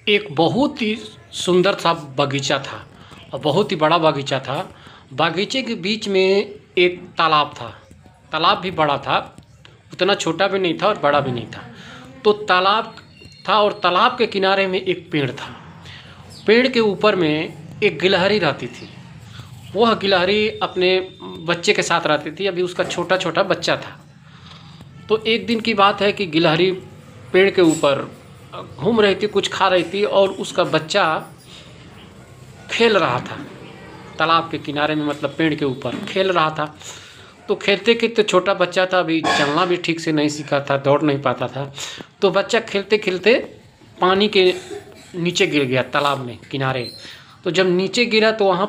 एक बहुत ही सुंदर सा बगीचा था और बहुत ही बड़ा बगीचा था। बागीचे के बीच में एक तालाब था। तालाब भी बड़ा था, उतना छोटा भी नहीं था और बड़ा भी नहीं था। तो तालाब था और तालाब के किनारे में एक पेड़ था। पेड़ के ऊपर में एक गिलहरी रहती थी। वह गिलहरी अपने बच्चे के साथ रहती थी। अभी उसका छोटा छोटा बच्चा था। तो एक दिन की बात है कि गिलहरी पेड़ के ऊपर घूम रही थी, कुछ खा रही थी और उसका बच्चा खेल रहा था तालाब के किनारे में, मतलब पेड़ के ऊपर खेल रहा था। तो खेलते खेलते, छोटा बच्चा था, अभी चलना भी ठीक से नहीं सीखा था, दौड़ नहीं पाता था। तो बच्चा खेलते खेलते पानी के नीचे गिर गया तालाब में किनारे। तो जब नीचे गिरा तो वहाँ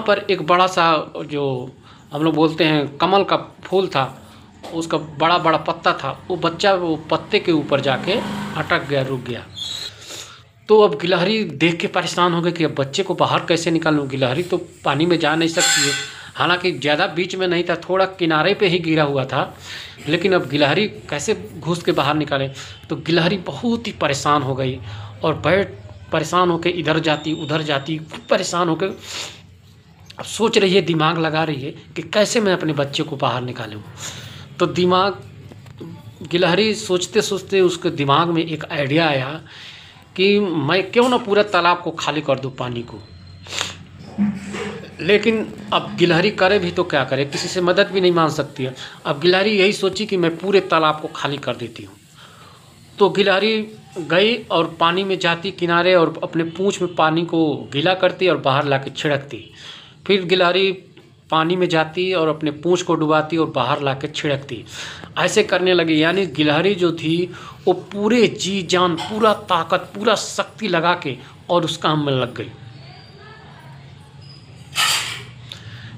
पर एक बड़ा सा, जो हम लोग बोलते हैं कमल का फूल था, उसका बड़ा बड़ा पत्ता था। वो बच्चा वो पत्ते के ऊपर जाके अटक गया, रुक गया। तो अब गिलहरी देख के परेशान हो गई कि अब बच्चे को बाहर कैसे निकालूं। गिलहरी तो पानी में जा नहीं सकती है, हालांकि ज़्यादा बीच में नहीं था, थोड़ा किनारे पे ही गिरा हुआ था, लेकिन अब गिलहरी कैसे घुस के बाहर निकाले। तो गिलहरी बहुत ही परेशान हो गई और परेशान होकर इधर जाती उधर जाती, परेशान होकर अब सोच रही है, दिमाग लगा रही है कि कैसे मैं अपने बच्चे को बाहर निकालूं। तो गिलहरी सोचते सोचते उसके दिमाग में एक आइडिया आया कि मैं क्यों ना पूरा तालाब को खाली कर दूं पानी को। लेकिन अब गिलहरी करे भी तो क्या करे, किसी से मदद भी नहीं मांग सकती है। अब गिलहरी यही सोची कि मैं पूरे तालाब को खाली कर देती हूँ। तो गिलहरी गई और पानी में जाती किनारे और अपने पूँछ में पानी को गीला करती और बाहर लाके छिड़कती। फिर गिलहरी पानी में जाती और अपने पूँछ को डुबाती और बाहर लाके छिड़कती। ऐसे करने लगी, यानी गिलहरी जो थी वो पूरे जी जान, पूरा ताकत, पूरा शक्ति लगा के और उस काम में लग गई।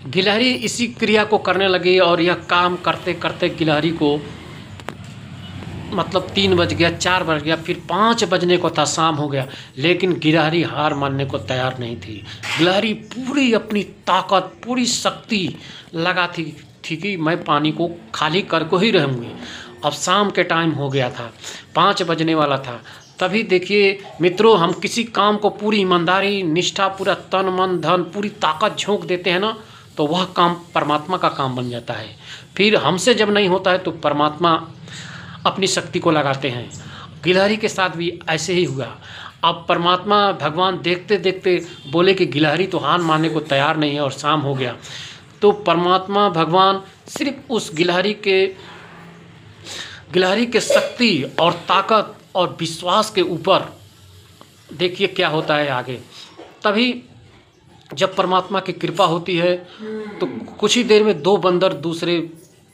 गिलहरी इसी क्रिया को करने लगी और यह काम करते करते गिलहरी को मतलब 3 बज गया, 4 बज गया, फिर 5 बजने को था, शाम हो गया। लेकिन गिलहरी हार मानने को तैयार नहीं थी। गिलहरी पूरी अपनी ताकत, पूरी शक्ति लगा थी कि मैं पानी को खाली कर को ही रहूँगी। अब शाम के टाइम हो गया था, 5 बजने वाला था। तभी देखिए मित्रों, हम किसी काम को पूरी ईमानदारी, निष्ठा, पूरा तन मन धन, पूरी ताकत झोंक देते हैं ना, तो वह काम परमात्मा का काम बन जाता है। फिर हमसे जब नहीं होता है तो परमात्मा अपनी शक्ति को लगाते हैं। गिलहरी के साथ भी ऐसे ही हुआ। अब परमात्मा भगवान देखते देखते बोले कि गिलहरी तो हार मानने को तैयार नहीं है और शाम हो गया। तो परमात्मा भगवान सिर्फ उस गिलहरी के शक्ति और ताकत और विश्वास के ऊपर, देखिए क्या होता है आगे। तभी जब परमात्मा की कृपा होती है तो कुछ ही देर में 2 बंदर दूसरे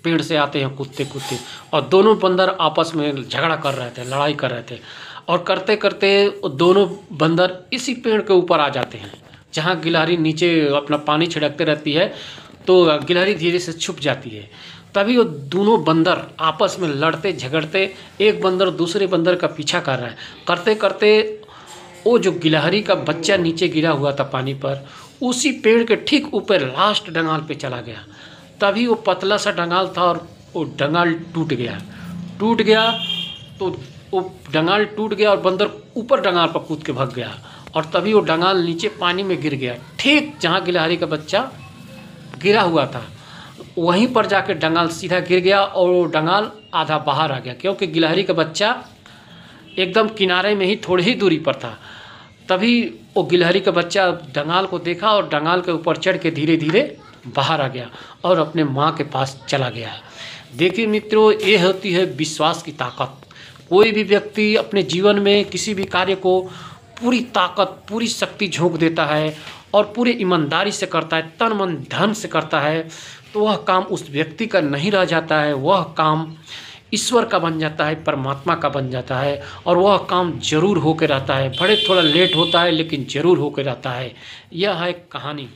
पेड़ से आते हैं कूदते कूदते, और दोनों बंदर आपस में झगड़ा कर रहे थे, लड़ाई कर रहे थे। और करते करते दोनों बंदर इसी पेड़ के ऊपर आ जाते हैं जहाँ गिलहरी नीचे अपना पानी छिड़कते रहती है। तो गिलहरी धीरे से छुप जाती है। तभी वो दोनों बंदर आपस में लड़ते झगड़ते, एक बंदर दूसरे बंदर का पीछा कर रहा है। करते करते वो जो गिलहरी का बच्चा नीचे गिरा हुआ था पानी पर, उसी पेड़ के ठीक ऊपर लास्ट डंगाल पे चला गया। तभी वो पतला सा डंगाल था और वो डंगाल टूट गया तो वो डंगाल टूट गया और बंदर ऊपर डंगाल पर कूद के भाग गया। और तभी वो डंगाल नीचे पानी में गिर गया, ठीक जहाँ गिलहरी का बच्चा गिरा हुआ था वहीं पर जाकर डंगाल सीधा गिर गया और वो डंगाल आधा बाहर आ गया, क्योंकि गिलहरी का बच्चा एकदम किनारे में ही थोड़ी ही दूरी पर था। तभी वो गिलहरी का बच्चा डंगाल को देखा और डंगाल के ऊपर चढ़ के धीरे धीरे बाहर आ गया और अपने माँ के पास चला गया। देखिए मित्रों, ये होती है विश्वास की ताकत। कोई भी व्यक्ति अपने जीवन में किसी भी कार्य को पूरी ताकत, पूरी शक्ति झोंक देता है और पूरी ईमानदारी से करता है, तन मन धन से करता है, तो वह काम उस व्यक्ति का नहीं रह जाता है, वह काम ईश्वर का बन जाता है, परमात्मा का बन जाता है। और वह काम जरूर होकर रहता है, भले थोड़ा लेट होता है लेकिन जरूर होकर रहता है। यह है कहानी।